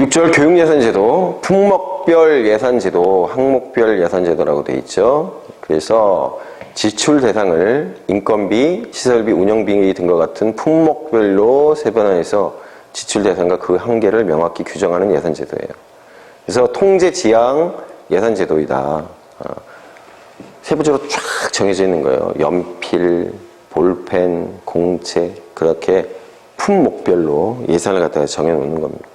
6절 교육예산제도, 품목별 예산제도, 항목별 예산제도라고 되어 있죠. 그래서 지출 대상을 인건비, 시설비, 운영비 등과 같은 품목별로 세분화해서 지출 대상과 그 한계를 명확히 규정하는 예산제도예요. 그래서 통제지향 예산제도이다. 세부적으로 쫙 정해져 있는 거예요. 연필, 볼펜, 공채, 그렇게 품목별로 예산을 갖다가 정해놓는 겁니다.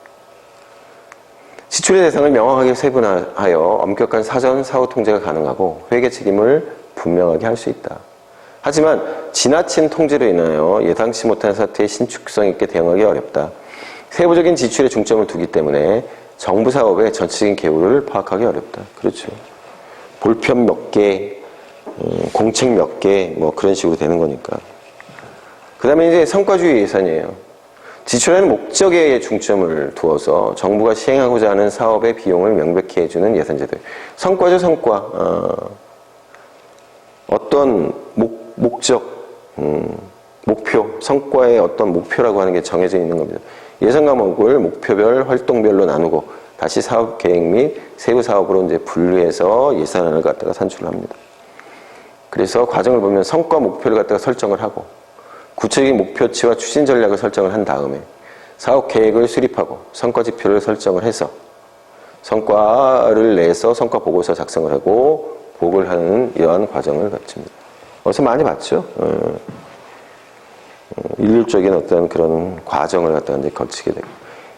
지출의 대상을 명확하게 세분화하여 엄격한 사전, 사후 통제가 가능하고 회계 책임을 분명하게 할 수 있다. 하지만 지나친 통제로 인하여 예상치 못한 사태에 신축성 있게 대응하기 어렵다. 세부적인 지출에 중점을 두기 때문에 정부 사업의 전체적인 계획을 파악하기 어렵다. 그렇죠. 볼펜 몇 개, 공책 몇 개, 뭐 그런 식으로 되는 거니까. 그 다음에 이제 성과주의 예산이에요. 지출하는 목적에 중점을 두어서 정부가 시행하고자 하는 사업의 비용을 명백히 해주는 예산제도예요. 성과죠, 성과. 어떤 목적, 목표, 성과의 어떤 목표라고 하는 게 정해져 있는 겁니다. 예산 과목을 목표별, 활동별로 나누고 다시 사업 계획 및 세부 사업으로 이제 분류해서 예산안을 갖다가 산출을 합니다. 그래서 과정을 보면 성과 목표를 갖다가 설정을 하고 구체적인 목표치와 추진 전략을 설정을 한 다음에 사업 계획을 수립하고 성과 지표를 설정을 해서 성과를 내서 성과 보고서 작성을 하고 보고를 하는 이러한 과정을 거칩니다. 어디서 많이 봤죠? 일률적인 어떤 그런 과정을 갖다가 이제 거치게 되고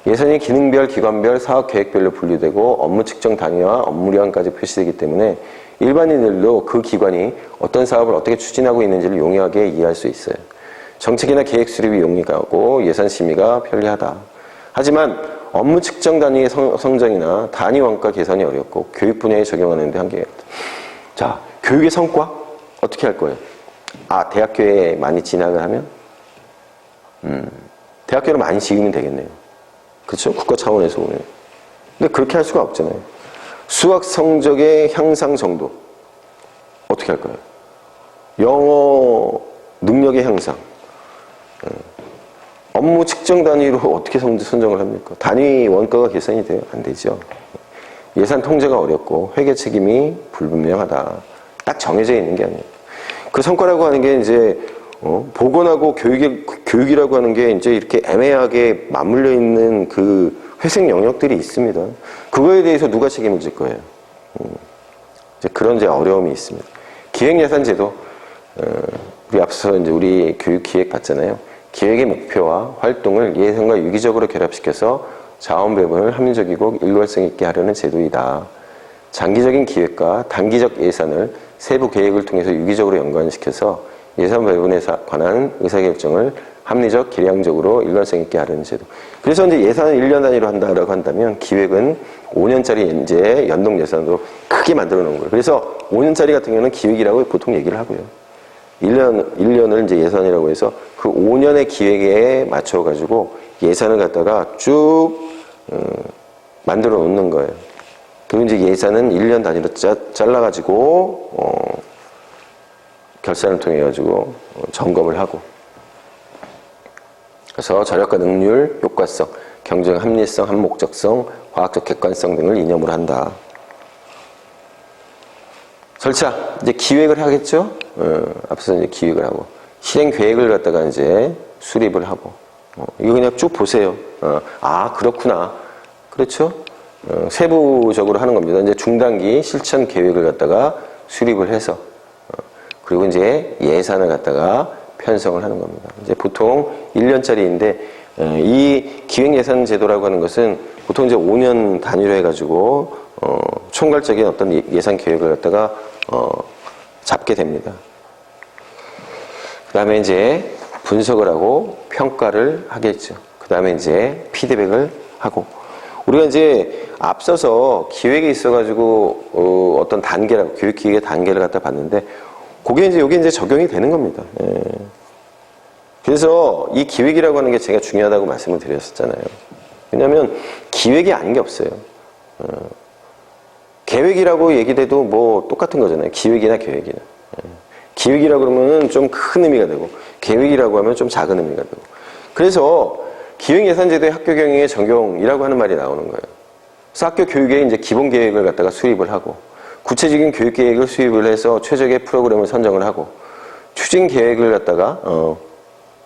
예산이 기능별, 기관별, 사업 계획별로 분류되고 업무 측정 단위와 업무량까지 표시되기 때문에 일반인들도 그 기관이 어떤 사업을 어떻게 추진하고 있는지를 용이하게 이해할 수 있어요. 정책이나 계획 수립이 용이하고 예산 심의가 편리하다. 하지만 업무 측정 단위의 성정이나 단위 원가 계산이 어렵고 교육 분야에 적용하는 데 한계가 있다. 자, 교육의 성과? 어떻게 할 거예요? 대학교에 많이 진학을 하면? 대학교를 많이 지으면 되겠네요. 그렇죠? 국가 차원에서 보면. 근데 그렇게 할 수가 없잖아요. 수학 성적의 향상 정도. 어떻게 할 거예요? 영어 능력의 향상. 업무 측정 단위로 어떻게 선정을 합니까? 단위 원가가 계산이 돼요? 안 되죠. 예산 통제가 어렵고 회계 책임이 불분명하다. 딱 정해져 있는 게 아니에요. 그 성과라고 하는 게 이제 보건하고 교육이라고 하는 게 이제 이렇게 애매하게 맞물려 있는 그 회색 영역들이 있습니다. 그거에 대해서 누가 책임을 질 거예요? 이제 그런 이제 어려움이 있습니다. 기획예산제도 우리 앞서 이제 우리 교육 기획 봤잖아요. 기획의 목표와 활동을 예산과 유기적으로 결합시켜서 자원 배분을 합리적이고 일관성 있게 하려는 제도이다. 장기적인 기획과 단기적 예산을 세부 계획을 통해서 유기적으로 연관시켜서 예산 배분에 관한 의사결정을 합리적, 계량적으로 일관성 있게 하려는 제도. 그래서 이제 예산을 1년 단위로 한다라고 한다면 기획은 5년짜리 이제 연동 예산으로 크게 만들어 놓은 거예요. 그래서 5년짜리 같은 경우는 기획이라고 보통 얘기를 하고요. 1년을 이제 예산이라고 해서 그 5년의 기획에 맞춰가지고 예산을 갖다가 쭉 만들어 놓는 거예요. 그리고 이제 예산은 1년 단위로 잘라가지고 결산을 통해 가지고 점검을 하고 그래서 절약과 능률, 효과성, 경쟁 합리성, 합목적성, 과학적 객관성 등을 이념으로 한다. 절차, 이제 기획을 하겠죠? 앞서 이제 기획을 하고 실행 계획을 갖다가 이제 수립을 하고 이거 그냥 쭉 보세요. 그렇구나. 그렇죠? 세부적으로 하는 겁니다. 이제 중단기 실천 계획을 갖다가 수립을 해서 그리고 이제 예산을 갖다가 편성을 하는 겁니다. 이제 보통 1년짜리인데 이 기획예산 제도라고 하는 것은 보통 이제 5년 단위로 해가지고 총괄적인 어떤 예산 계획을 갖다가 잡게 됩니다. 그 다음에 이제 분석을 하고 평가를 하겠죠. 그 다음에 이제 피드백을 하고 우리가 이제 앞서서 기획에 있어가지고 어떤 단계라고 교육 기획의 단계를 갖다 봤는데 그게 이제 여기 이제 적용이 되는 겁니다. 그래서 이 기획이라고 하는 게 제가 중요하다고 말씀을 드렸었잖아요. 왜냐하면 기획이 아닌 게 없어요. 계획이라고 얘기돼도 뭐 똑같은 거잖아요. 기획이나 계획이나. 기획이라고 그러면 좀 큰 의미가 되고 계획이라고 하면 좀 작은 의미가 되고. 그래서 기획예산제도의 학교 경영의 적용이라고 하는 말이 나오는 거예요. 그래서 학교 교육의 이제 기본 계획을 갖다가 수립을 하고, 구체적인 교육 계획을 수립을 해서 최적의 프로그램을 선정을 하고, 추진 계획을 갖다가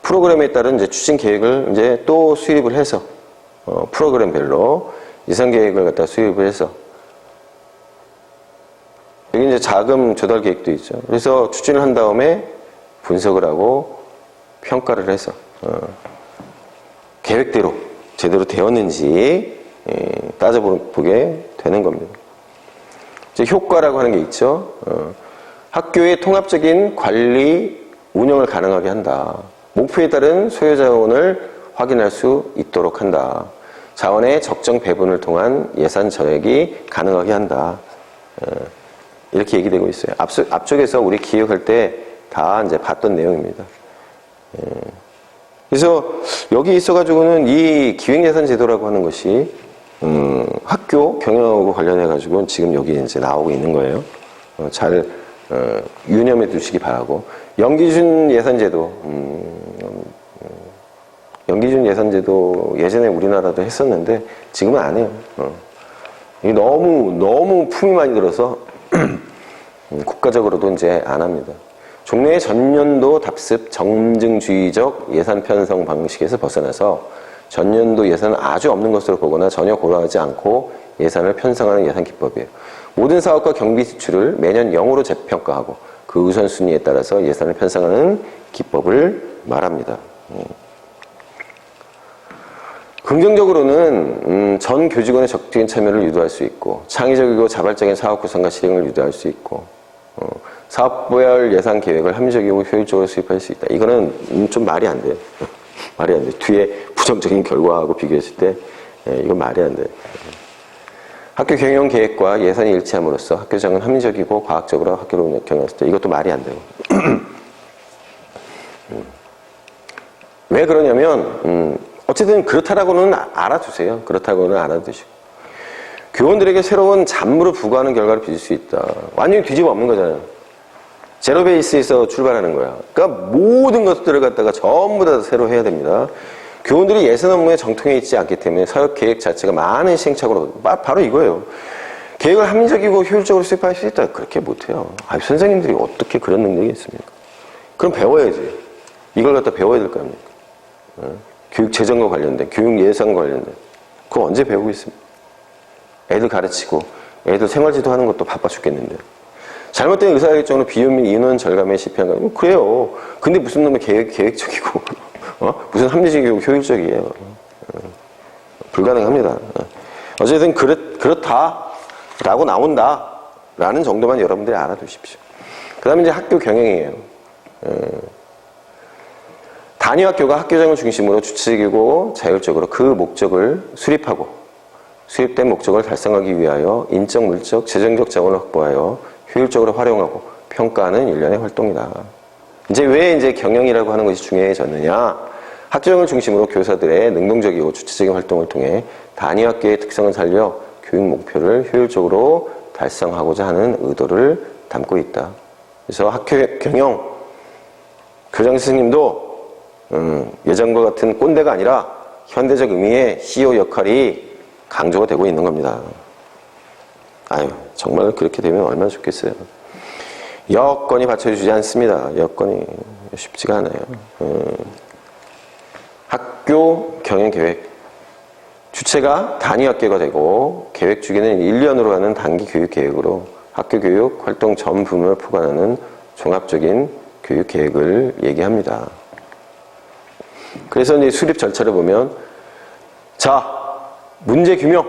프로그램에 따른 이제 추진 계획을 이제 또 수립을 해서 프로그램별로 예산 계획을 갖다가 수립을 해서, 여기 이제 자금 조달 계획도 있죠. 그래서 추진을 한 다음에 분석을 하고 평가를 해서 계획대로 제대로 되었는지 따져보게 되는 겁니다. 이제 효과라고 하는 게 있죠. 학교의 통합적인 관리, 운영을 가능하게 한다. 목표에 따른 소요 자원을 확인할 수 있도록 한다. 자원의 적정 배분을 통한 예산 절약이 가능하게 한다. 이렇게 얘기되고 있어요. 앞쪽에서 우리 기획할 때 다 이제 봤던 내용입니다. 그래서 여기 있어가지고는 이 기획예산제도라고 하는 것이 학교 경영하고 관련해가지고 지금 여기 이제 나오고 있는 거예요. 잘 유념해 두시기 바라고. 연기준 예산제도, 연기준 예산제도 예전에 우리나라도 했었는데 지금은 안 해요. 이게 너무 품이 많이 들어서 국가적으로도 이제 안 합니다. 종래의 전년도 답습 점증주의적 예산 편성 방식에서 벗어나서 전년도 예산은 아주 없는 것으로 보거나 전혀 고려하지 않고 예산을 편성하는 예산 기법이에요. 모든 사업과 경비 지출을 매년 0으로 재평가하고 그 우선순위에 따라서 예산을 편성하는 기법을 말합니다. 긍정적으로는 전 교직원의 적극적인 참여를 유도할 수 있고, 창의적이고 자발적인 사업 구상과 실행을 유도할 수 있고, 사업별 예산 계획을 합리적이고 효율적으로 수립할 수 있다. 이거는 좀 말이 안 돼요. 말이 안 돼. 뒤에 부정적인 결과하고 비교했을 때 이건 말이 안 돼. 학교 경영 계획과 예산이 일치함으로써 학교장은 합리적이고 과학적으로 학교를 경영했을 때 이것도 말이 안 되고. 왜 그러냐면 어쨌든 그렇다라고는 알아두세요. 그렇다고는 알아두시고. 교원들에게 새로운 잡무를 부과하는 결과를 빚을 수 있다. 완전히 뒤집어 엎는 거잖아요. 제로 베이스에서 출발하는 거야. 그러니까 모든 것들을 갖다가 전부 다 새로 해야 됩니다. 교원들이 예산 업무에 정통해 있지 않기 때문에 사업 계획 자체가 많은 시행착오로, 바로 이거예요. 계획을 합리적이고 효율적으로 수립할 수 있다. 그렇게 못해요. 선생님들이 어떻게 그런 능력이 있습니까? 그럼 배워야지. 이걸 갖다 배워야 될 거 아닙니까? 교육 재정과 관련된, 교육 예산과 관련된. 그거 언제 배우고 있습니까? 애들 가르치고, 애들 생활지도 하는 것도 바빠 죽겠는데. 잘못된 의사결정으로 비용 및 인원 절감에 실패한 거 그래요. 근데 무슨 놈의 계획적이고, 무슨 합리적이고 효율적이에요. 불가능합니다. 어쨌든 그렇다라고 나온다라는 정도만 여러분들이 알아두십시오. 그 다음에 이제 학교 경영이에요. 단위학교가 학교장을 중심으로 주체적이고 자율적으로 그 목적을 수립하고 수립된 목적을 달성하기 위하여 인적, 물적, 재정적 자원을 확보하여 효율적으로 활용하고 평가하는 일련의 활동이다. 이제 왜 이제 경영이라고 하는 것이 중요해졌느냐? 학교장을 중심으로 교사들의 능동적이고 주체적인 활동을 통해 단위학교의 특성을 살려 교육 목표를 효율적으로 달성하고자 하는 의도를 담고 있다. 그래서 학교 경영, 교장 선생님도 예전과 같은 꼰대가 아니라 현대적 의미의 CEO 역할이 강조가 되고 있는 겁니다. 정말 그렇게 되면 얼마나 좋겠어요. 여건이 받쳐주지 않습니다. 여건이 쉽지가 않아요. 학교 경영계획. 주체가 단위학교가 되고 계획 주기는 1년으로 하는 단기 교육계획으로 학교 교육 활동 전 부문을 포괄하는 종합적인 교육계획을 얘기합니다. 그래서 이제 수립 절차를 보면, 문제 규명,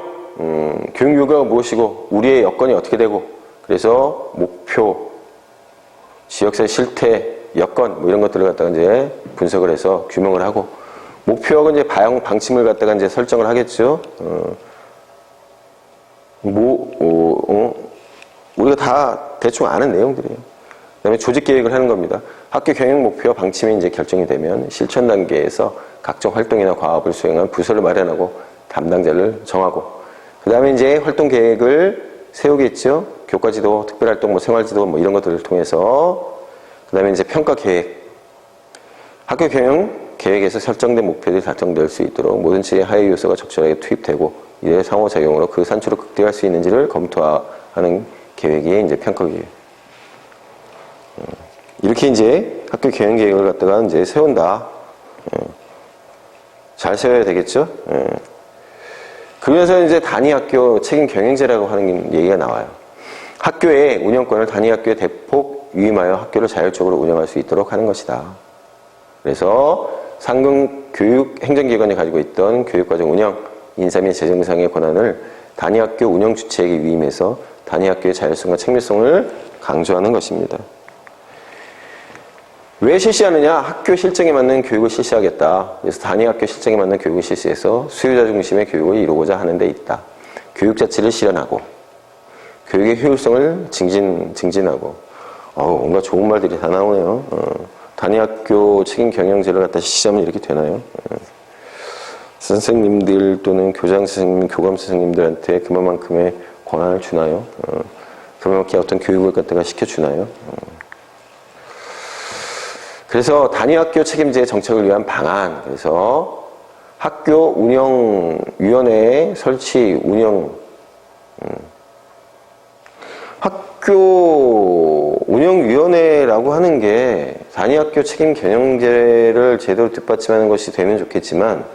교육 요구가 무엇이고, 우리의 여건이 어떻게 되고, 그래서 목표, 지역사회 실태, 여건, 이런 것들을 갖다가 이제 분석을 해서 규명을 하고, 목표하고 이제 방침을 갖다가 이제 설정을 하겠죠. 우리가 다 대충 아는 내용들이에요. 그 다음에 조직 계획을 하는 겁니다. 학교 경영 목표와 방침이 이제 결정이 되면 실천 단계에서 각종 활동이나 과업을 수행한 부서를 마련하고 담당자를 정하고, 그 다음에 이제 활동 계획을 세우겠죠. 교과지도, 특별활동, 생활지도 이런 것들을 통해서, 그 다음에 이제 평가 계획. 학교 경영 계획에서 설정된 목표들이 달성될 수 있도록 모든 측의 하위 요소가 적절하게 투입되고 이의 상호작용으로 그 산출을 극대화할 수 있는지를 검토하는 계획이 이제 평가 계획. 이렇게 이제 학교 경영 계획을 갖다가 이제 세운다. 잘 세워야 되겠죠? 그러면서 이제 단위학교 책임 경영제라고 하는 얘기가 나와요. 학교의 운영권을 단위학교에 대폭 위임하여 학교를 자율적으로 운영할 수 있도록 하는 것이다. 그래서 상급 교육 행정기관이 가지고 있던 교육과정 운영, 인사 및 재정상의 권한을 단위학교 운영 주체에게 위임해서 단위학교의 자율성과 책임성을 강조하는 것입니다. 왜 실시하느냐? 학교 실정에 맞는 교육을 실시하겠다. 그래서 단위학교 실정에 맞는 교육을 실시해서 수요자 중심의 교육을 이루고자 하는 데 있다. 교육 자체를 실현하고 교육의 효율성을 증진하고 뭔가 좋은 말들이 다 나오네요. 단위학교 책임 경영제를 갖다 실시하면 이렇게 되나요? 선생님들 또는 교장 선생님, 교감 선생님들한테 그만큼의 권한을 주나요? 그만큼 어떤 교육을 갖다가 시켜주나요? 그래서 단위학교 책임제 정책을 위한 방안, 그래서 학교 운영위원회 설치, 학교 운영위원회라고 하는 게 단위학교 책임 경영제를 제대로 뒷받침하는 것이 되면 좋겠지만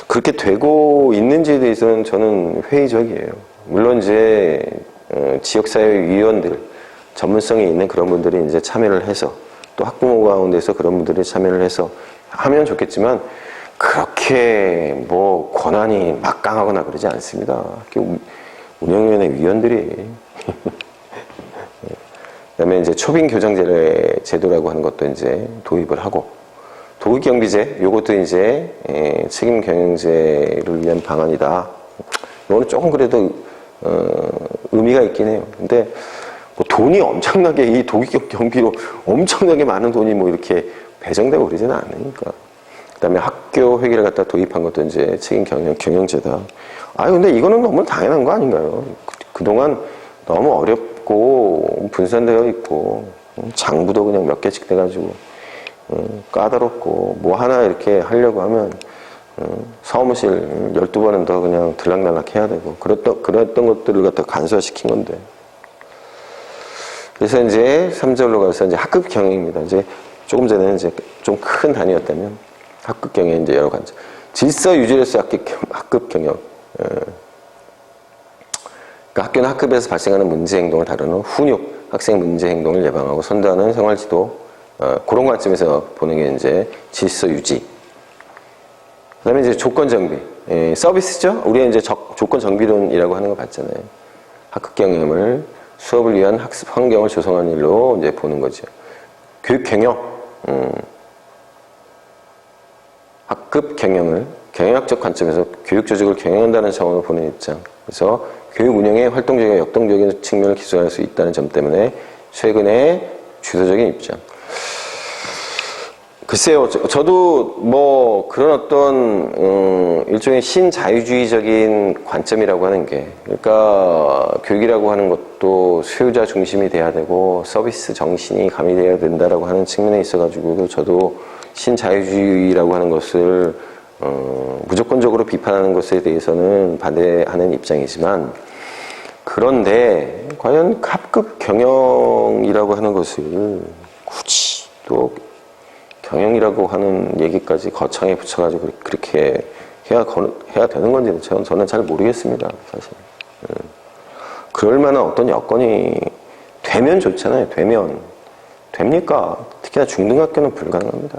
그렇게 되고 있는지에 대해서는 저는 회의적이에요. 물론 이제 지역사회위원들, 전문성이 있는 그런 분들이 이제 참여를 해서 또 학부모 가운데서 그런 분들이 참여를 해서 하면 좋겠지만 그렇게 뭐 권한이 막강하거나 그러지 않습니다. 학교 운영위원회 위원들이 그다음에 이제 초빙 교장 제도라고 하는 것도 이제 도입을 하고 도급경비제 요것도 이제 책임 경영제를 위한 방안이다. 이거는 조금 그래도 의미가 있긴 해요. 근데 뭐 돈이 엄청나게 이 도급 경비로 엄청나게 많은 돈이 뭐 이렇게 배정되고 그러지는 않으니까. 그다음에 학교 회계를 갖다 도입한 것도 이제 책임 경영제다. 근데 이거는 너무 당연한 거 아닌가요? 그동안 너무 어렵고 분산되어 있고 장부도 그냥 몇 개씩 돼가지고 까다롭고 뭐 하나 이렇게 하려고 하면 사무실 12번은 더 그냥 들락날락 해야 되고 그랬던 것들을 갖다 간소화시킨 건데. 그래서 이제 3절로 가서 이제 학급 경영입니다. 이제 조금 전에는 이제 좀 큰 단위였다면 학급 경영 이제 여러 가지. 질서 유지로서 학급 경영. 그러니까 학교는 학급에서 발생하는 문제 행동을 다루는 훈육, 학생 문제 행동을 예방하고 선도하는 생활지도, 그런 관점에서 보는 게 이제 질서 유지. 그 다음에 이제 조건 정비. 서비스죠? 우리가 이제 조건 정비론이라고 하는 거 봤잖아요. 학급 경영을 수업을 위한 학습 환경을 조성하는 일로 이제 보는 거죠. 교육 경영. 학급 경영을 경영학적 관점에서 교육 조직을 경영한다는 차원으로 보는 입장. 그래서 교육 운영의 활동적이고 역동적인 측면을 기술할 수 있다는 점 때문에 최근에 주도적인 입장. 글쎄요, 저도 뭐 그런 어떤 일종의 신자유주의적인 관점이라고 하는 게, 그러니까 교육이라고 하는 것도 수요자 중심이 돼야 되고 서비스 정신이 가미돼야 된다라고 하는 측면에 있어가지고 저도 신자유주의라고 하는 것을 무조건적으로 비판하는 것에 대해서는 반대하는 입장이지만, 그런데 과연 학급 경영이라고 하는 것을 굳이 또 경영이라고 하는 얘기까지 거창에 붙여가지고 그렇게 해야 되는 건지는 저는 잘 모르겠습니다, 사실. 그럴 만한 어떤 여건이 되면 좋잖아요. 됩니까? 특히나 중등학교는 불가능합니다.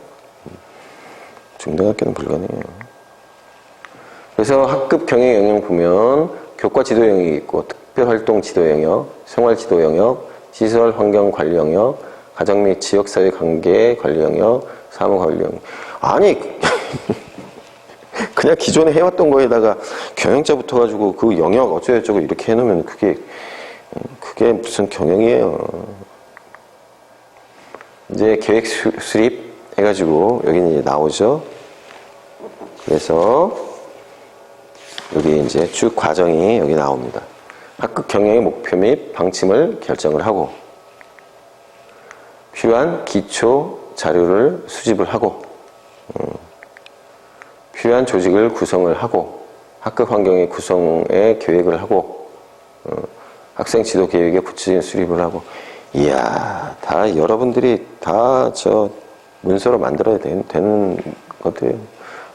중등학교는 불가능해요. 그래서 학급 경영 영역 보면 교과 지도 영역이 있고, 특별활동 지도 영역, 생활 지도 영역, 시설 환경 관리 영역, 가정 및 지역사회 관계 관리 영역, 사무 관리 영역. 아니, 그냥 기존에 해왔던 거에다가 경영자 붙어가지고 그 영역 어쩌고저쩌고 이렇게 해놓으면 그게 무슨 경영이에요. 이제 계획 수립 해가지고 여기는 이제 나오죠. 그래서 여기 이제 쭉 과정이 여기 나옵니다. 학급 경영의 목표 및 방침을 결정을 하고, 필요한 기초 자료를 수집을 하고, 필요한 조직을 구성을 하고 학급 환경의 구성에 계획을 하고 학생 지도 계획에 구체적인 수립을 하고 이야 다 여러분들이 다 저 문서로 만들어야 되는 것들이에요.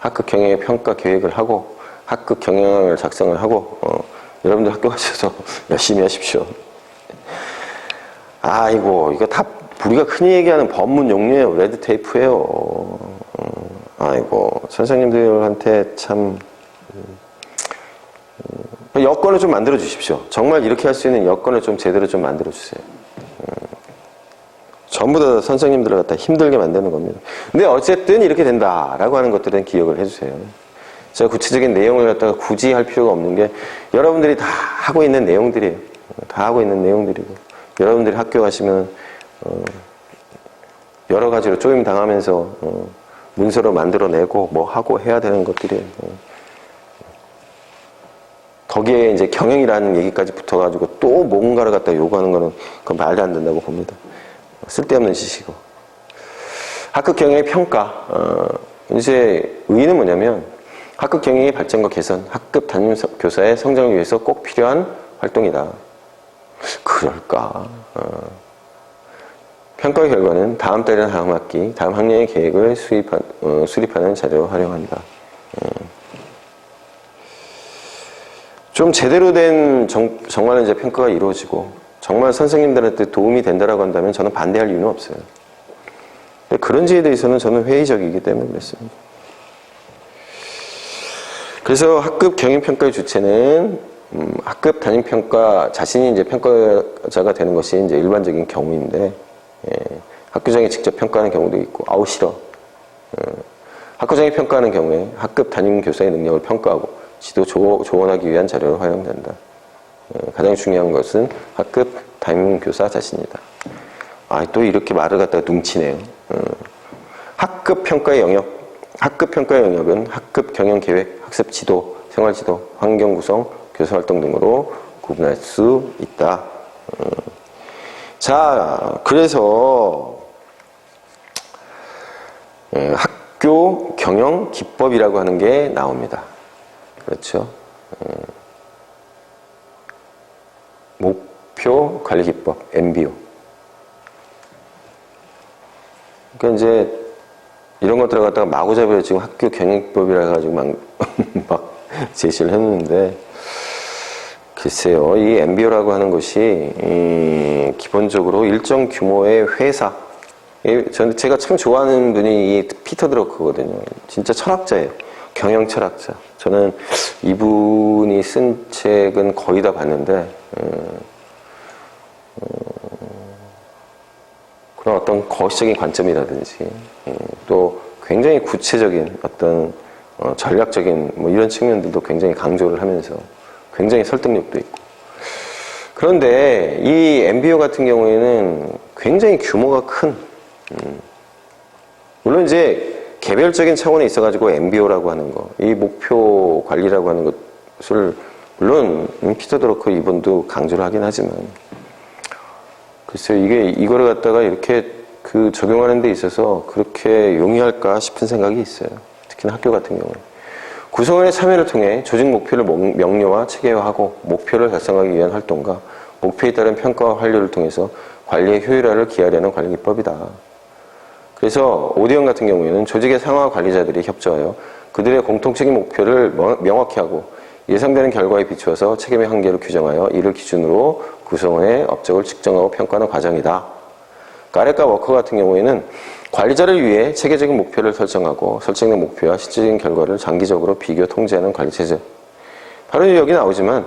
학급 경영의 평가 계획을 하고 학급 경영을 작성을 하고 여러분들 학교 가셔서 열심히 하십시오. 아이고 이거 다 우리가 흔히 얘기하는 법문 용례예요. 레드테이프예요. 아이고 선생님들한테 참 여건을 좀 만들어 주십시오. 정말 이렇게 할 수 있는 여건을 좀 제대로 좀 만들어 주세요. 전부 다 선생님들을 갖다 힘들게 만드는 겁니다. 근데 어쨌든 이렇게 된다라고 하는 것들은 기억을 해주세요. 제가 구체적인 내용을 갖다가 굳이 할 필요가 없는 게 여러분들이 다 하고 있는 내용들이에요. 다 하고 있는 내용들이고 여러분들이 학교 가시면 여러 가지로 쪼임 당하면서 문서로 만들어내고 뭐 하고 해야 되는 것들이에요. 거기에 이제 경영이라는 얘기까지 붙어가지고 또 뭔가를 갖다 요구하는 거는 그건 말도 안 된다고 봅니다. 쓸데없는 짓이고. 학급 경영의 평가. 이제 의의는 뭐냐면 학급 경영의 발전과 개선, 학급 담임 교사의 성장을 위해서 꼭 필요한 활동이다. 그럴까? 평가 결과는 다음 달이나 다음 학기, 다음 학년의 계획을 수립하는 자료로 활용한다. 좀 제대로 된 정말 이제 평가가 이루어지고 정말 선생님들한테 도움이 된다라고 한다면 저는 반대할 이유는 없어요. 근데 그런지에 대해서는 저는 회의적이기 때문에 그랬습니다. 그래서 학급 경영평가의 주체는 학급 담임평가 자신이 이제 평가자가 되는 것이 이제 일반적인 경우인데 학교장이 직접 평가하는 경우도 있고 아우 싫어. 학교장이 평가하는 경우에 학급 담임 교사의 능력을 평가하고 지도 조언하기 위한 자료로 활용된다. 가장 중요한 것은 학급 담임교사 자신이다. 또 이렇게 말을 갖다가 뭉치네요. 학급 평가의 영역은 학급 경영 계획, 학습 지도, 생활 지도, 환경 구성, 교사 활동 등으로 구분할 수 있다. 자, 그래서 학교 경영 기법이라고 하는 게 나옵니다. 그렇죠? 목표 관리 기법, MBO. 그러니까 이제 이런 것들을 갖다가 마구잡이로 지금 학교 경영기법이라 해가지고 막 제시를 했는데 글쎄요, 이 MBO라고 하는 것이 기본적으로 일정 규모의 회사. 제가 참 좋아하는 분이 이 피터 드러커거든요. 진짜 철학자예요. 경영 철학자. 저는 이분이 쓴 책은 거의 다 봤는데 그런 어떤 거시적인 관점이라든지 또 굉장히 구체적인 어떤 전략적인 뭐 이런 측면들도 굉장히 강조를 하면서 굉장히 설득력도 있고. 그런데 이 MBO 같은 경우에는 굉장히 규모가 큰 물론 이제 개별적인 차원에 있어가지고 MBO라고 하는 거, 이 목표 관리라고 하는 것을 물론 피터 드러커 이분도 강조를 하긴 하지만 글쎄요, 이거를 갖다가 이렇게 적용하는 데 있어서 그렇게 용이할까 싶은 생각이 있어요. 특히나 학교 같은 경우에. 구성원의 참여를 통해 조직 목표를 명료화, 체계화하고 목표를 달성하기 위한 활동과 목표에 따른 평가와 환류를 통해서 관리의 효율화를 기하려는 관리 기법이다. 그래서 오디언 같은 경우에는 조직의 상하 관리자들이 협조하여 그들의 공통적인 목표를 명확히 하고 예상되는 결과에 비추어서 책임의 한계를 규정하여 이를 기준으로 구성원의 업적을 측정하고 평가하는 과정이다. 가렛과 워커 같은 경우에는 관리자를 위해 체계적인 목표를 설정하고 설정된 목표와 실질적인 결과를 장기적으로 비교 통제하는 관리체제. 바로 여기 나오지만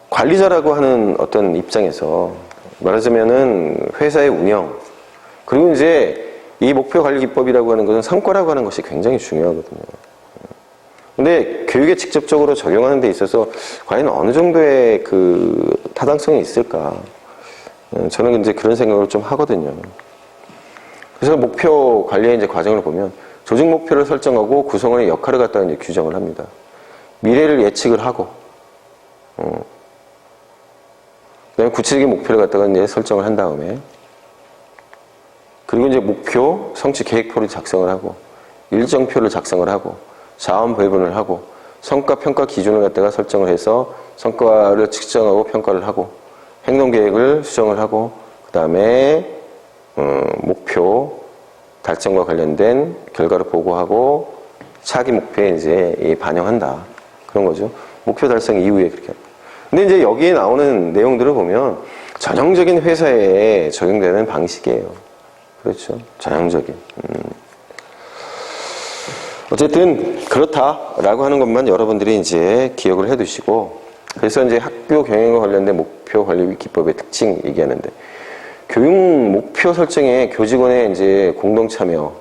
관리자라고 하는 어떤 입장에서 말하자면은 회사의 운영 그리고 이제 이 목표 관리 기법이라고 하는 것은 성과라고 하는 것이 굉장히 중요하거든요. 근데 교육에 직접적으로 적용하는 데 있어서 과연 어느 정도의 타당성이 있을까? 저는 이제 그런 생각을 좀 하거든요. 그래서 목표 관리의 이제 과정을 보면 조직 목표를 설정하고 구성원의 역할을 갖다가 이제 규정을 합니다. 미래를 예측을 하고, 그다음에 구체적인 목표를 갖다가 이제 설정을 한 다음에 그리고 이제 목표, 성취 계획표를 작성을 하고, 일정표를 작성을 하고, 자원 배분을 하고, 성과 평가 기준을 갖다가 설정을 해서 성과를 측정하고 평가를 하고, 행동 계획을 수정을 하고, 그 다음에 목표 달성과 관련된 결과를 보고하고 차기 목표에 이제 반영한다. 그런 거죠. 목표 달성 이후에 그렇게 합니다. 근데 이제 여기에 나오는 내용들을 보면 전형적인 회사에 적용되는 방식이에요. 그렇죠. 전형적인. 어쨌든 그렇다라고 하는 것만 여러분들이 이제 기억을 해 두시고, 그래서 이제 학교 경영과 관련된 목표 관리 기법의 특징 얘기하는데, 교육 목표 설정에 교직원의 이제 공동 참여.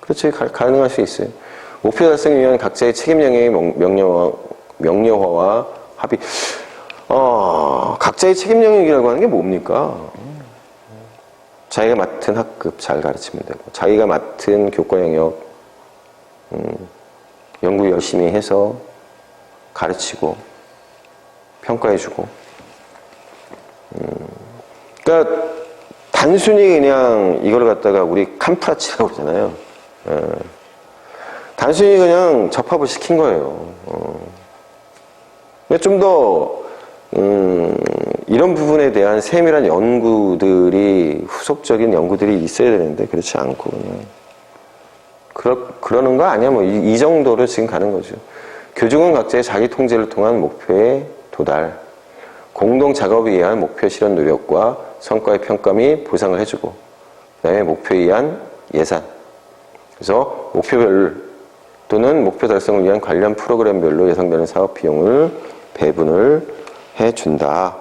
그렇지, 가능할 수 있어요. 목표 달성을 위한 각자의 책임 영역의 명료화와 합의. 각자의 책임 영역이라고 하는 게 뭡니까? 자기가 맡은 학급 잘 가르치면 되고, 자기가 맡은 교과 영역, 연구 열심히 해서 가르치고, 평가해주고. 그러니까, 단순히 그냥 이걸 갖다가 우리 캄프라치라고 그러잖아요. 단순히 그냥 접합을 시킨 거예요. 좀 더, 이런 부분에 대한 세밀한 연구들이, 후속적인 연구들이 있어야 되는데, 그렇지 않고, 그냥. 그러는 거 아니야? 뭐, 이 정도로 지금 가는 거죠. 교직원 각자의 자기 통제를 통한 목표에 도달. 공동 작업에 의한 목표 실현 노력과 성과의 평가 및 보상을 해주고, 그 다음에 목표에 의한 예산. 그래서 목표별 또는 목표 달성을 위한 관련 프로그램별로 예상되는 사업 비용을 배분을 해준다.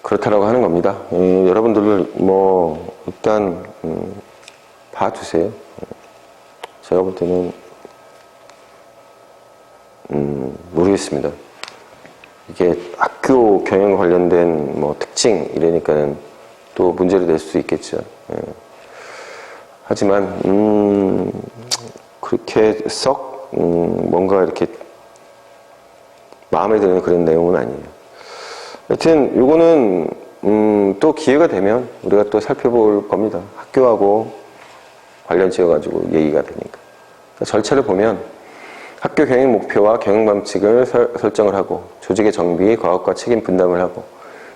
그렇다라고 하는 겁니다. 여러분들 뭐 일단 봐주세요. 제가 볼 때는 모르겠습니다. 이게 학교 경영 관련된 뭐 특징 이러니까는 또 문제를 낼 수 있겠죠. 하지만 그렇게 썩 뭔가 이렇게 마음에 드는 그런 내용은 아니에요. 하여튼 요거는 또 기회가 되면 우리가 또 살펴볼 겁니다. 학교하고 관련 지어가지고 얘기가 되니까. 절차를 보면 학교 경영 목표와 경영 방식을 설정을 하고, 조직의 정비, 과업과 책임 분담을 하고,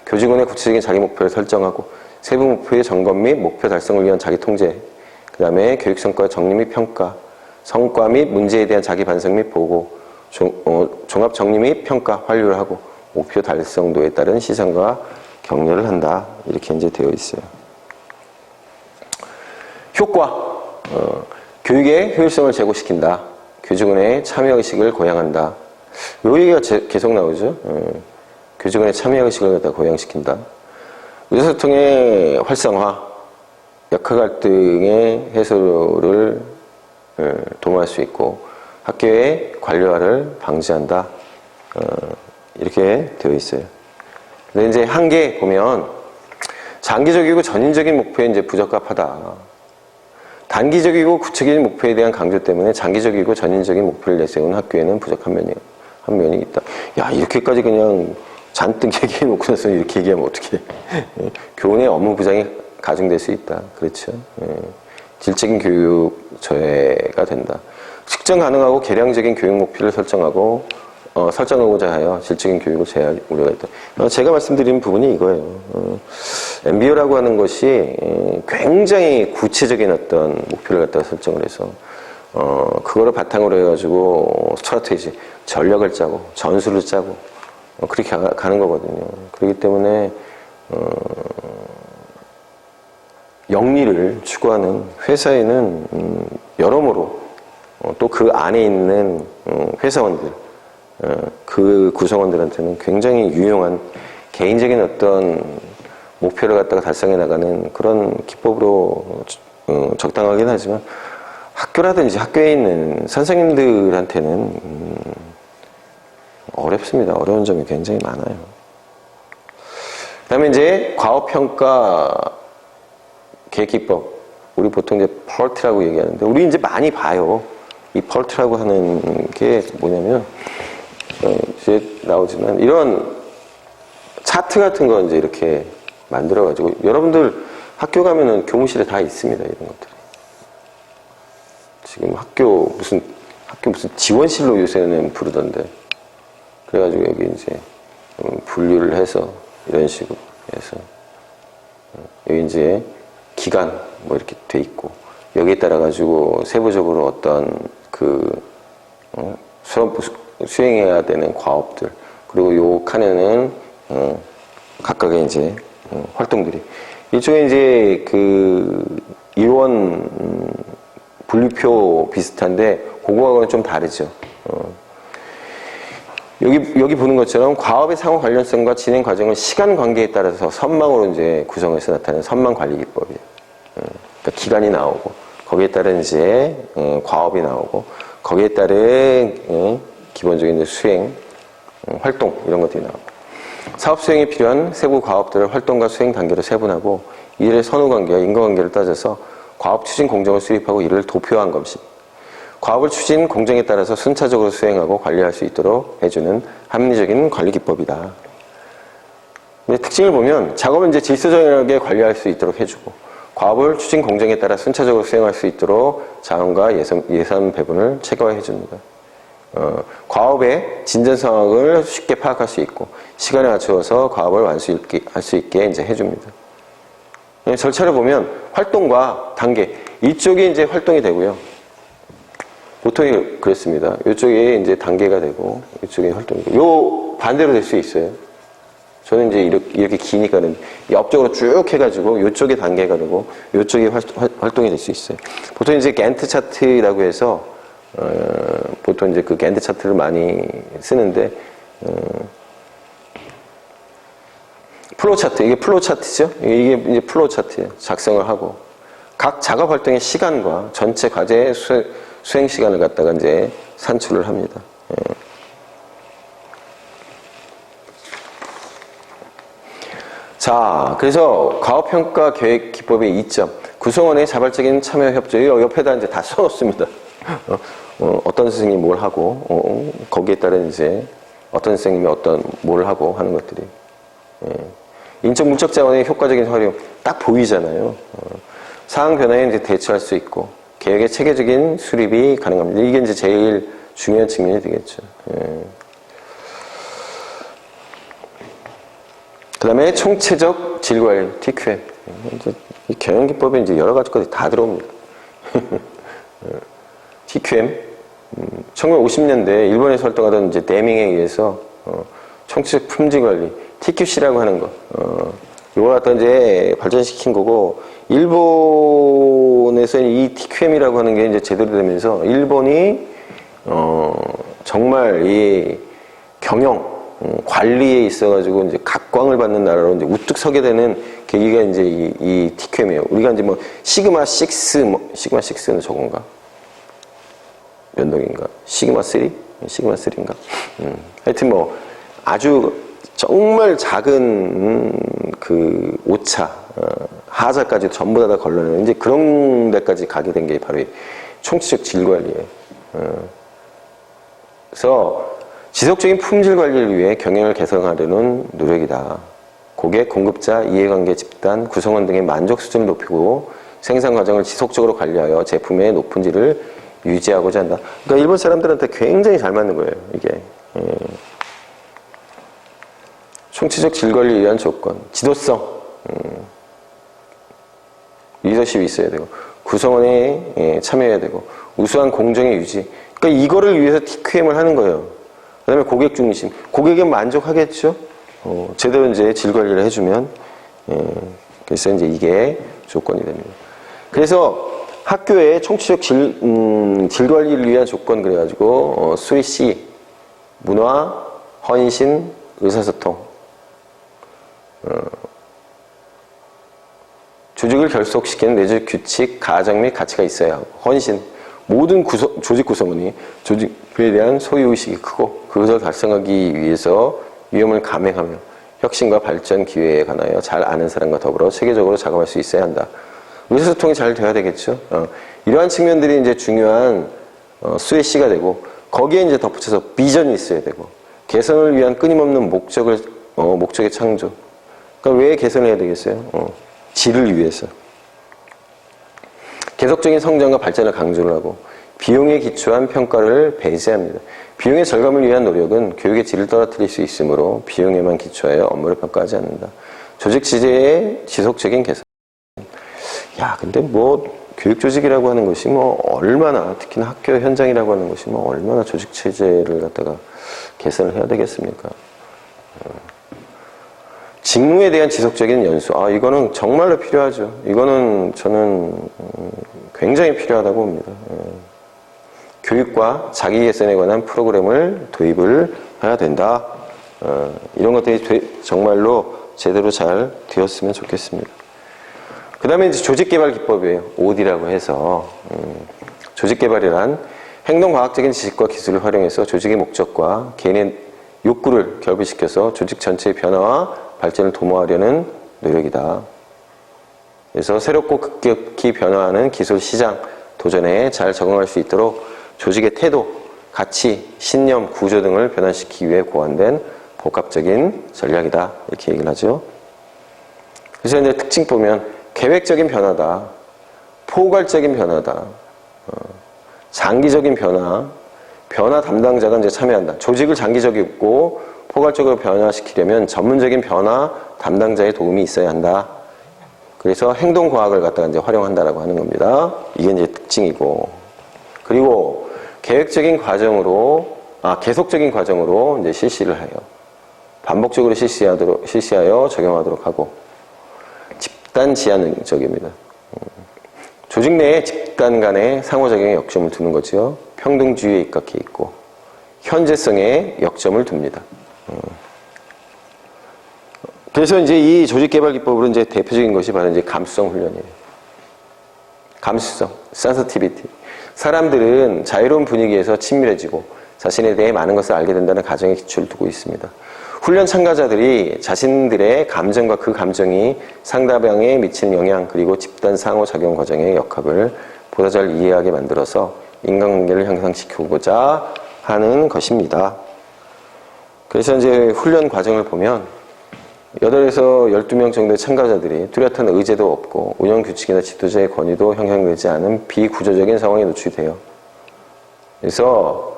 교직원의 구체적인 자기 목표를 설정하고, 세부 목표의 점검 및 목표 달성을 위한 자기 통제, 그 다음에 교육 성과 정리 및 평가, 성과 및 문제에 대한 자기 반성 및 보고, 종합 정리 및 평가, 완료를 하고, 목표 달성도에 따른 시상과 격려를 한다. 이렇게 이제 되어 있어요. 효과. 교육의 효율성을 제고시킨다. 교직원의 참여의식을 고양한다. 요 얘기가 계속 나오죠. 교직원의 참여의식을 갖다 고양시킨다. 의사소통의 활성화, 역할갈등의 해소를 도모할 수 있고, 학교의 관료화를 방지한다. 이렇게 되어 있어요. 근데 이제 한계 보면 장기적이고 전인적인 목표에 이제 부적합하다. 단기적이고 구체적인 목표에 대한 강조 때문에 장기적이고 전인적인 목표를 내세우는 학교에는 부족한 한 면이 있다. 야, 이렇게까지 그냥 잔뜩 얘기해 놓고 나서 이렇게 얘기하면 어떡해. 교원의 업무 부장이 가중될 수 있다. 그렇죠. 질적인 교육 저해가 된다. 측정 가능하고 계량적인 교육 목표를 설정하고자 하여 질적인 교육을 제할 우려가 있다. 제가 말씀드린 부분이 이거예요. MBO라고 하는 것이 굉장히 구체적인 어떤 목표를 갖다가 설정을 해서 그거를 바탕으로 해가지고 스트라테지, 전략을 짜고 전술을 짜고 그렇게 가는 거거든요. 그렇기 때문에 영리를 추구하는 회사에는 여러모로 또 그 안에 있는 회사원들, 그 구성원들한테는 굉장히 유용한 개인적인 어떤 목표를 갖다가 달성해 나가는 그런 기법으로 적당하긴 하지만, 학교라든지 학교에 있는 선생님들한테는 어렵습니다. 어려운 점이 굉장히 많아요. 그 다음에 이제 과업평가 계획기법, 우리 보통 이제 펄트라고 얘기하는데, 우리 이제 많이 봐요. 이 펄트라고 하는 게 뭐냐면, 이제 나오지만, 이런 차트 같은 거 이제 이렇게 만들어가지고, 여러분들 학교 가면은 교무실에 다 있습니다, 이런 것들이. 지금 학교 무슨 지원실로 요새는 부르던데. 그래가지고 여기 이제 분류를 해서, 이런 식으로 해서, 여기 이제 기간 뭐 이렇게 돼 있고, 여기에 따라 가지고 세부적으로 어떤 수행해야 되는 과업들, 그리고 요 칸에는 각각의 이제 활동들이, 이쪽에 이제 이원 분류표 비슷한데 그거하고는 좀 다르죠. 여기 보는 것처럼 과업의 상호 관련성과 진행 과정은 시간 관계에 따라서 선망으로 이제 구성해서 나타나는 선망 관리 기법이에요. 그러니까 기간이 나오고, 거기에 따른 이제 과업이 나오고, 거기에 따른 기본적인 이제 수행, 활동 이런 것들이 나오고, 사업 수행에 필요한 세부 과업들을 활동과 수행 단계로 세분하고, 이를 선후관계와 인과관계를 따져서 과업 추진 공정을 수립하고 이를 도표한 검식, 과업을 추진 공정에 따라서 순차적으로 수행하고 관리할 수 있도록 해주는 합리적인 관리 기법이다. 근데 특징을 보면 작업을 이제 질서정연하게 관리할 수 있도록 해주고, 과업을 추진 공정에 따라 순차적으로 수행할 수 있도록 자원과 예산 배분을 체계화해 줍니다. 과업의 진전 상황을 쉽게 파악할 수 있고, 시간에 맞추어서 과업을 할 수 있게 이제 해줍니다. 절차를 보면 활동과 단계, 이쪽이 이제 활동이 되고요. 보통이 그렇습니다. 이쪽에 이제 단계가 되고, 이쪽에 활동이 되고, 요 반대로 될 수 있어요. 저는 이제 이렇게 기니까는 옆쪽으로 쭉 해가지고, 요쪽에 단계가 되고, 요쪽에 활동이 될 수 있어요. 보통 이제 겐트 차트라고 해서, 보통 이제 그 겐트 차트를 많이 쓰는데, 플로우 차트, 이게 플로우 차트죠? 이게 이제 플로우 차트예요. 작성을 하고, 각 작업 활동의 시간과 전체 과제의 수행 시간을 갖다가 이제 산출을 합니다. 자, 그래서 과업평가 계획 기법의 이점, 구성원의 자발적인 참여 협조, 옆에다 이제 다 써놓습니다. 어떤 선생님이 뭘 하고, 거기에 따른 이제 어떤 선생님이 뭘 하고 하는 것들이. 인적 물적 자원의 효과적인 활용 딱 보이잖아요. 상황 변화에 이제 대처할 수 있고, 계획의 체계적인 수립이 가능합니다. 이게 이제 제일 중요한 측면이 되겠죠. 그 다음에 총체적 질관리, TQM. 이 경영기법에 이제 여러 가지 것이 다 들어옵니다. TQM. 1950년대 일본에서 활동하던 이제 데밍에 의해서 총체적 품질관리, TQC라고 하는 거. 이걸 갖다 이제 발전시킨 거고, 일본에서 이 TQM이라고 하는 게 이제 제대로 되면서 일본이 정말 이 경영 관리에 있어가지고 이제 각광을 받는 나라로 이제 우뚝 서게 되는 계기가 이제 이 TQM이에요. 우리가 이제 뭐 시그마 6, 시그마 6는 저건가? 면동인가? 시그마 3? 시그마 3인가? 하여튼 뭐 아주 정말 작은 그 오차, 하자까지 전부 다 걸러내는 이제 그런 데까지 가게 된 게 바로 이 총체적 질 관리예요. 그래서 지속적인 품질 관리를 위해 경영을 개선하려는 노력이다. 고객, 공급자, 이해관계 집단, 구성원 등의 만족 수준을 높이고 생산 과정을 지속적으로 관리하여 제품의 높은 질을 유지하고자 한다. 그러니까 일본 사람들한테 굉장히 잘 맞는 거예요, 이게. 총체적 질 관리를 위한 조건, 지도성, 리더십이 있어야 되고, 구성원에 참여해야 되고, 우수한 공정의 유지. 그러니까 이거를 위해서 TQM을 하는 거예요. 그 다음에 고객 중심. 고객은 만족하겠죠? 제대로 이제 질 관리를 해주면, 그래서 이제 이게 조건이 됩니다. 그래서 학교에 총체적 질 관리를 위한 조건 그래가지고, 수리C, 문화, 헌신, 의사소통, 조직을 결속시키는 내적 규칙, 가정 및 가치가 있어야 하고, 헌신, 모든 조직 구성원이 조직에 대한 소유의식이 크고 그것을 달성하기 위해서 위험을 감행하며 혁신과 발전 기회에 관하여 잘 아는 사람과 더불어 체계적으로 작업할 수 있어야 한다. 의사소통이 잘 돼야 되겠죠. 이러한 측면들이 이제 중요한 수의 C가 되고, 거기에 이제 덧붙여서 비전이 있어야 되고, 개선을 위한 끊임없는 목적의 창조. 그러니까 왜 개선을 해야 되겠어요? 질을 위해서. 계속적인 성장과 발전을 강조를 하고, 비용에 기초한 평가를 배제합니다. 비용의 절감을 위한 노력은 교육의 질을 떨어뜨릴 수 있으므로 비용에만 기초하여 업무를 평가하지 않는다. 조직 지재의 지속적인 개선. 야, 근데 뭐 교육 조직이라고 하는 것이 뭐 얼마나, 특히나 학교 현장이라고 하는 것이 뭐 얼마나 조직 체제를 갖다가 개선을 해야 되겠습니까? 직무에 대한 지속적인 연수. 이거는 정말로 필요하죠. 이거는 저는 굉장히 필요하다고 봅니다. 교육과 자기 개선에 관한 프로그램을 도입을 해야 된다. 이런 것들이 정말로 제대로 잘 되었으면 좋겠습니다. 그 다음에 이제 조직개발 기법이에요. OD라고 해서. 조직개발이란 행동과학적인 지식과 기술을 활용해서 조직의 목적과 개인의 욕구를 결부시켜서 조직 전체의 변화와 발전을 도모하려는 노력이다. 그래서 새롭고 급격히 변화하는 기술 시장, 도전에 잘 적응할 수 있도록 조직의 태도, 가치, 신념, 구조 등을 변화시키기 위해 고안된 복합적인 전략이다. 이렇게 얘기를 하죠. 그래서 이제 특징 보면 계획적인 변화다, 포괄적인 변화다, 장기적인 변화 담당자가 이제 참여한다. 조직을 장기적이고 포괄적으로 변화시키려면 전문적인 변화 담당자의 도움이 있어야 한다. 그래서 행동과학을 갖다가 이제 활용한다라고 하는 겁니다. 이게 이제 특징이고. 그리고 계속적인 과정으로 이제 실시를 해요. 반복적으로 실시하여 적용하도록 하고. 집단 지향적입니다. 조직 내에 집단 간의 상호작용에 역점을 두는 거죠. 평등주의에 입각해 있고, 현재성에 역점을 둡니다. 그래서 이제 이 조직개발 기법으로 이제 대표적인 것이 바로 이제 감수성 훈련이에요. 감수성, sensitivity. 사람들은 자유로운 분위기에서 친밀해지고 자신에 대해 많은 것을 알게 된다는 가정에 기초를 두고 있습니다. 훈련 참가자들이 자신들의 감정과 그 감정이 상대방에 미치는 영향, 그리고 집단 상호작용 과정의 역학을 보다 잘 이해하게 만들어서 인간관계를 향상시키고자 하는 것입니다. 그래서 이제 훈련 과정을 보면 8에서 12명 정도의 참가자들이 뚜렷한 의제도 없고 운영 규칙이나 지도자의 권위도 형성되지 않은 비구조적인 상황에 노출돼요. 그래서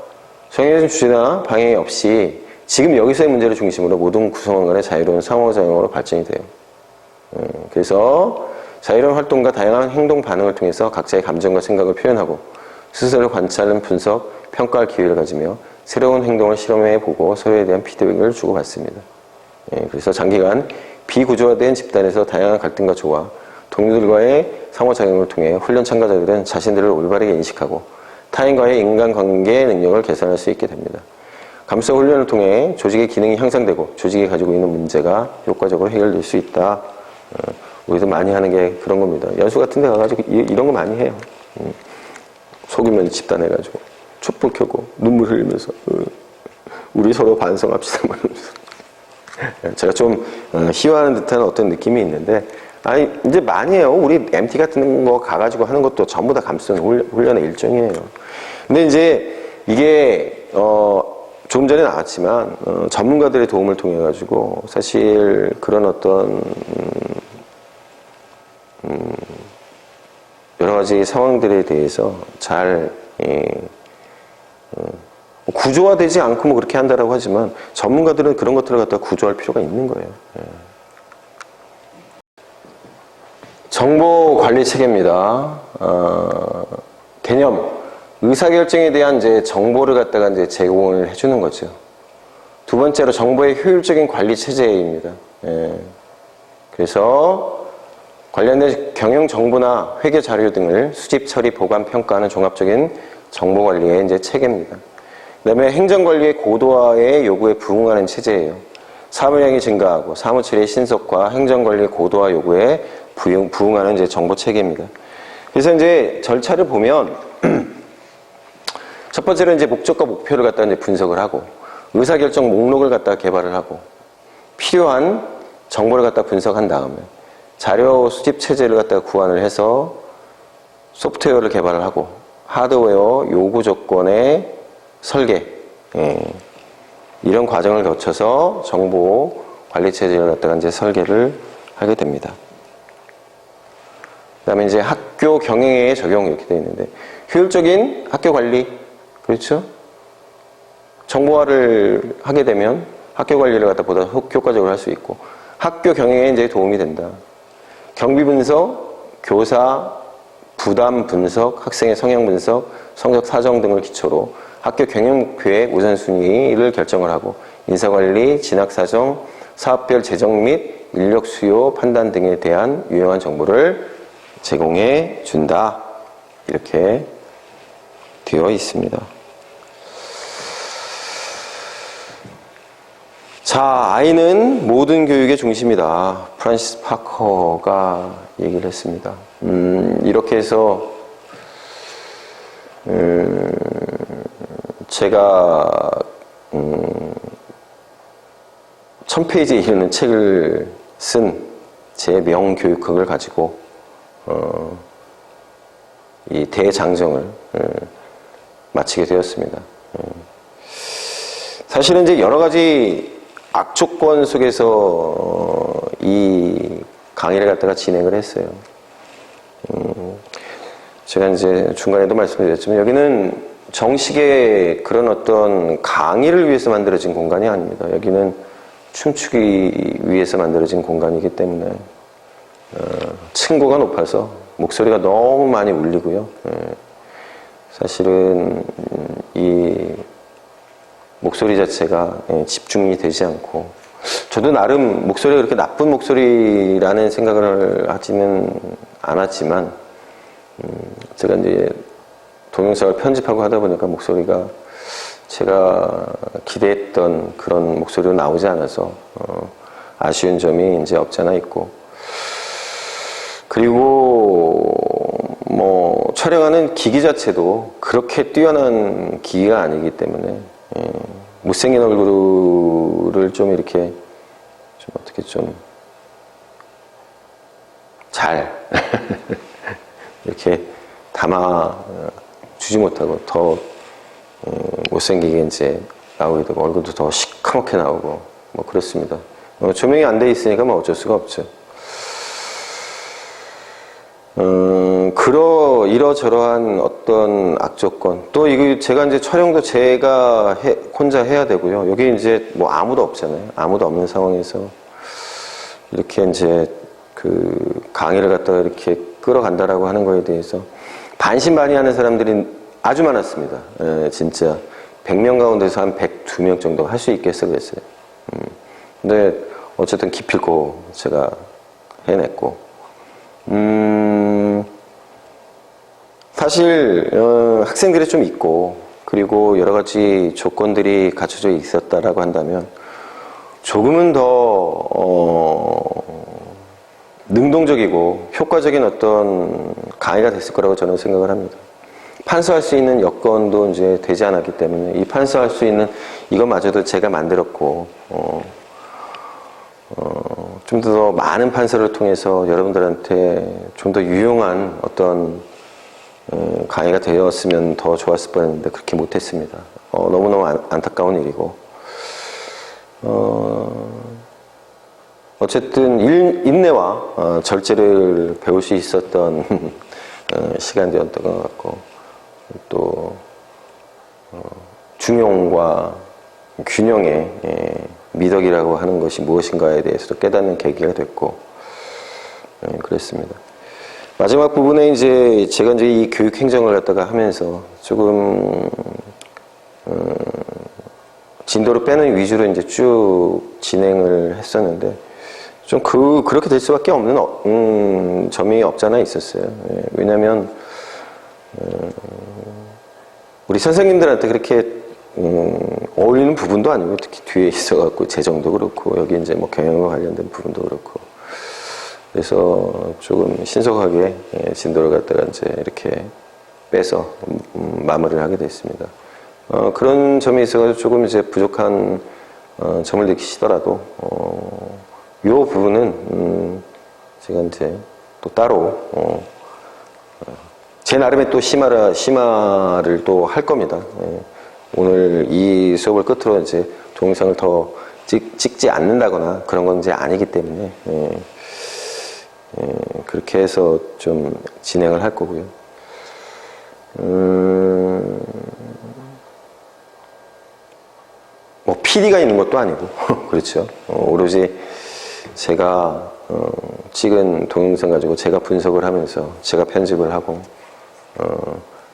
정해진 주제나 방향이 없이 지금 여기서의 문제를 중심으로 모든 구성원 간의 자유로운 상호작용으로 발전이 돼요. 그래서 자유로운 활동과 다양한 행동 반응을 통해서 각자의 감정과 생각을 표현하고 스스로를 관찰하는 분석, 평가할 기회를 가지며 새로운 행동을 실험해보고 서로에 대한 피드백을 주고받습니다. 그래서 장기간 비구조화된 집단에서 다양한 갈등과 조화, 동료들과의 상호작용을 통해 훈련 참가자들은 자신들을 올바르게 인식하고 타인과의 인간관계 능력을 개선할 수 있게 됩니다. 감수성 훈련을 통해 조직의 기능이 향상되고 조직이 가지고 있는 문제가 효과적으로 해결될 수 있다. 우리도 많이 하는 게 그런 겁니다. 연수 같은 데 가가지고 이런 거 많이 해요. 소규모 집단해가지고 촛불 켜고 눈물 흘리면서 우리 서로 반성합시다 말하면서. 제가 좀 희화하는 듯한 어떤 느낌이 있는데 이제 많이 해요. 우리 MT 같은 거 가가지고 하는 것도 전부 다 감수성 훈련의 일종이에요. 근데 이제 이게 조금 전에 나왔지만 전문가들의 도움을 통해 가지고 사실 그런 어떤 여러 가지 상황들에 대해서 잘 구조화되지 않고 뭐 그렇게 한다라고 하지만 전문가들은 그런 것들을 갖다가 구조할 필요가 있는 거예요. 정보 관리 체계입니다. 개념. 의사결정에 대한 이제 정보를 갖다가 이제 제공을 해주는 거죠. 두 번째로 정보의 효율적인 관리 체제입니다. 그래서 관련된 경영 정보나 회계 자료 등을 수집, 처리, 보관, 평가하는 종합적인 정보 관리의 이제 체계입니다. 그다음에 행정 관리의 고도화의 요구에 부응하는 체제예요. 사무량이 증가하고 사무 처리의 신속화, 행정 관리의 고도화 요구에 부응하는 이제 정보 체계입니다. 그래서 이제 절차를 보면 첫 번째로 이제 목적과 목표를 갖다 이제 분석을 하고 의사결정 목록을 갖다 개발을 하고 필요한 정보를 갖다 분석한 다음에 자료 수집 체제를 갖다가 구안을 해서 소프트웨어를 개발을 하고 하드웨어 요구 조건의 설계, 이런 과정을 거쳐서 정보 관리 체제를 갖다가 이제 설계를 하게 됩니다. 그 다음에 이제 학교 경영에 적용 이렇게 되어 있는데, 효율적인 학교 관리, 그렇죠? 정보화를 하게 되면 학교 관리를 갖다 보다 효과적으로 할 수 있고, 학교 경영에 이제 도움이 된다. 경비 분석, 교사, 부담 분석, 학생의 성향 분석, 성적 사정 등을 기초로 학교 경영 목표의 우선순위를 결정을 하고, 인사관리, 진학사정, 사업별 재정 및 인력 수요 판단 등에 대한 유용한 정보를 제공해 준다. 이렇게 되어 있습니다. 자, 아이는 모든 교육의 중심이다. 프란시스 파커가 얘기를 했습니다. 이렇게 해서 제가 1000페이지에 이르는 책을 쓴 제 명교육학을 가지고 이 대장정을 마치게 되었습니다. 사실은 이제 여러 가지 악조건 속에서 이 강의를 갖다가 진행을 했어요. 제가 이제 중간에도 말씀드렸지만 여기는 정식의 그런 어떤 강의를 위해서 만들어진 공간이 아닙니다. 여기는 춤추기 위해서 만들어진 공간이기 때문에 층고가 높아서 목소리가 너무 많이 울리고요. 사실은 이 목소리 자체가 집중이 되지 않고, 저도 나름 목소리가 그렇게 나쁜 목소리라는 생각을 하지는 않았지만, 제가 이제 동영상을 편집하고 하다 보니까 목소리가 제가 기대했던 그런 목소리로 나오지 않아서 아쉬운 점이 이제 없지 않아 있고, 그리고 뭐 촬영하는 기기 자체도 그렇게 뛰어난 기기가 아니기 때문에 못생긴 얼굴을 좀 이렇게 좀 어떻게 좀 잘 이렇게 담아 주지 못하고 더 못생기게 이제 나오게 되고 얼굴도 더 시커멓게 나오고 뭐 그렇습니다. 조명이 안 돼 있으니까 뭐 어쩔 수가 없죠. 이러저러한 어떤 악조건, 또 이거 제가 이제 촬영도 제가 혼자 해야 되고요. 여기 이제 뭐 아무도 없잖아요. 아무도 없는 상황에서 이렇게 이제 그 강의를 갖다가 이렇게 끌어간다라고 하는 거에 대해서 반신반의하는 사람들이 아주 많았습니다. 진짜 100명 가운데서 한 102명 정도 할 수 있겠어 그랬어요. 근데 어쨌든 기필코 제가 해냈고, 사실 학생들이 좀 있고, 그리고 여러 가지 조건들이 갖춰져 있었다라고 한다면 조금은 더 능동적이고 효과적인 어떤 강의가 됐을 거라고 저는 생각을 합니다. 판서할 수 있는 여건도 이제 되지 않았기 때문에 이 판서할 수 있는 이것마저도 제가 만들었고, 좀 더 많은 판서를 통해서 여러분들한테 좀 더 유용한 어떤 강의가 되었으면 더 좋았을 뻔했는데 그렇게 못했습니다. 너무너무 안타까운 일이고, 어쨌든 인내와 절제를 배울 수 있었던 시간이었던 것 같고, 또 중용과 균형의 미덕이라고 하는 것이 무엇인가에 대해서도 깨닫는 계기가 됐고, 그랬습니다. 마지막 부분에 이제 제가 이제 이 교육 행정을 갖다가 하면서 조금 진도를 빼는 위주로 이제 쭉 진행을 했었는데, 좀 그렇게 될 수밖에 없는 점이 없잖아 있었어요. 왜냐하면 우리 선생님들한테 그렇게 어울리는 부분도 아니고, 특히 뒤에 있어갖고 재정도 그렇고 여기 이제 뭐 경영과 관련된 부분도 그렇고, 그래서 조금 신속하게 진도를 갖다가 이제 이렇게 빼서 마무리를 하게 됐습니다. 그런 점이 있어가지고 조금 이제 부족한 점을 느끼시더라도 이 부분은 제가 이제 또 따로 제 나름의 또 심화를 또 할 겁니다. 오늘 이 수업을 끝으로 이제 동영상을 더 찍지 않는다거나 그런 건 이제 아니기 때문에 그렇게 해서 좀 진행을 할 거고요. 뭐 PD가 있는 것도 아니고 그렇죠. 오로지 제가 찍은 동영상 가지고 제가 분석을 하면서 제가 편집을 하고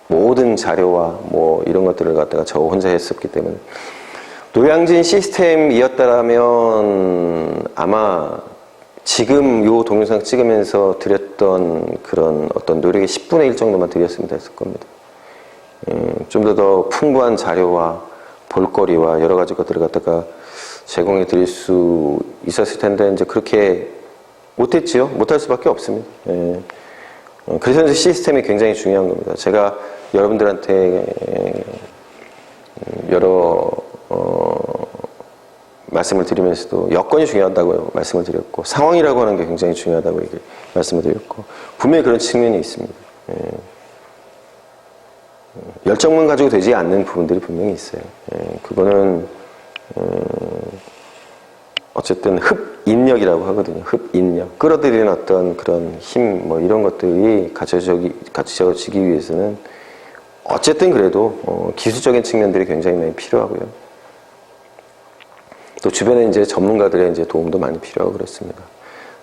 모든 자료와 뭐 이런 것들을 갖다가 저 혼자 했었기 때문에 노량진 시스템이었다라면 아마 지금 요 동영상 찍으면서 드렸던 그런 어떤 노력의 10분의 1 정도만 드렸으면 됐을 겁니다. 좀 더 풍부한 자료와 볼거리와 여러 가지 것들을 갖다가 제공해 드릴 수 있었을 텐데 이제 그렇게 못했지요. 못할 수밖에 없습니다. 그래서 이제 시스템이 굉장히 중요한 겁니다. 제가 여러분들한테 여러 말씀을 드리면서도 여건이 중요하다고 말씀을 드렸고 상황이라고 하는 게 굉장히 중요하다고 말씀을 드렸고 분명히 그런 측면이 있습니다. 열정만 가지고 되지 않는 부분들이 분명히 있어요. 그거는 어쨌든 흡인력이라고 하거든요. 흡인력. 끌어들이는 어떤 그런 힘, 뭐 이런 것들이 갖춰지기 위해서는 어쨌든 그래도 기술적인 측면들이 굉장히 많이 필요하고요. 또 주변에 이제 전문가들의 이제 도움도 많이 필요하고 그렇습니다.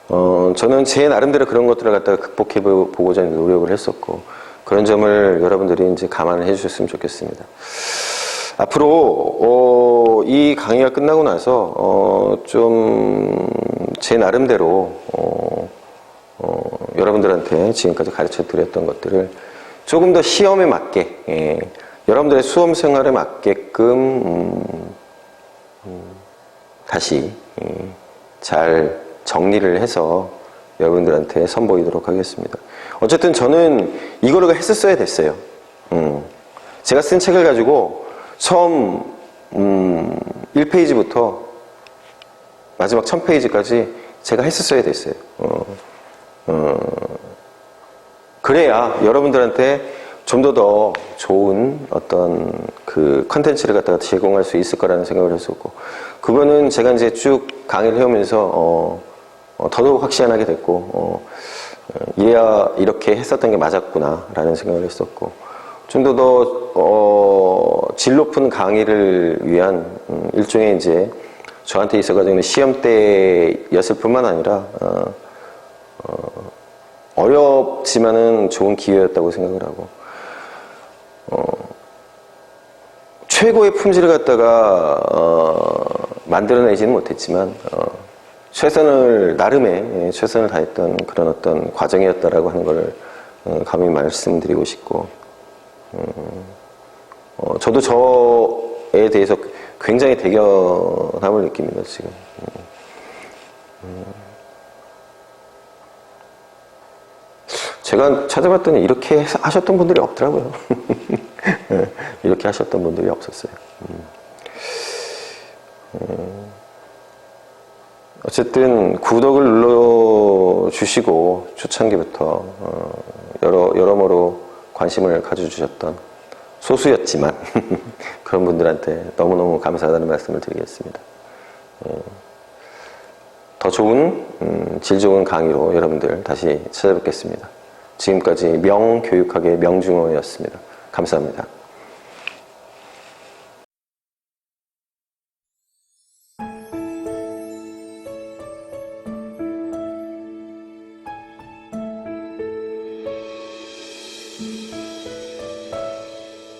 저는 제 나름대로 그런 것들을 갖다가 극복해 보고자 노력을 했었고, 그런 점을 여러분들이 이제 감안을 해 주셨으면 좋겠습니다. 앞으로, 이 강의가 끝나고 나서, 좀, 제 나름대로, 여러분들한테 지금까지 가르쳐 드렸던 것들을 조금 더 시험에 맞게, 여러분들의 수험 생활에 맞게끔, 다시, 잘 정리를 해서 여러분들한테 선보이도록 하겠습니다. 어쨌든 저는 이거를 했었어야 됐어요. 제가 쓴 책을 가지고 처음 1페이지부터 마지막 1000페이지까지 제가 했었어야 됐어요. 그래야 여러분들한테 좀 더 좋은 어떤 그 컨텐츠를 갖다가 제공할 수 있을 거라는 생각을 했었고, 그거는 제가 이제 쭉 강의를 해오면서 더더욱 확신하게 됐고, 이래야 이렇게 했었던 게 맞았구나 라는 생각을 했었고, 좀 더 질 높은 강의를 위한 일종의 이제 저한테 있어가지고 시험 때였을 뿐만 아니라 어렵지만은 좋은 기회였다고 생각을 하고, 최고의 품질을 갖다가 만들어내지는 못했지만 최선을 나름의 최선을 다했던 그런 어떤 과정이었다라고 하는 걸 감히 말씀드리고 싶고, 저도 저에 대해서 굉장히 대견함을 느낍니다 지금. 제가 찾아봤더니 이렇게 하셨던 분들이 없더라고요. 이렇게 하셨던 분들이 없었어요. 어쨌든 구독을 눌러주시고 초창기부터 여러모로 관심을 가져주셨던 소수였지만 그런 분들한테 너무너무 감사하다는 말씀을 드리겠습니다. 더 좋은 질 좋은 강의로 여러분들 다시 찾아뵙겠습니다. 지금까지 명교육학의 명중호였습니다. 감사합니다.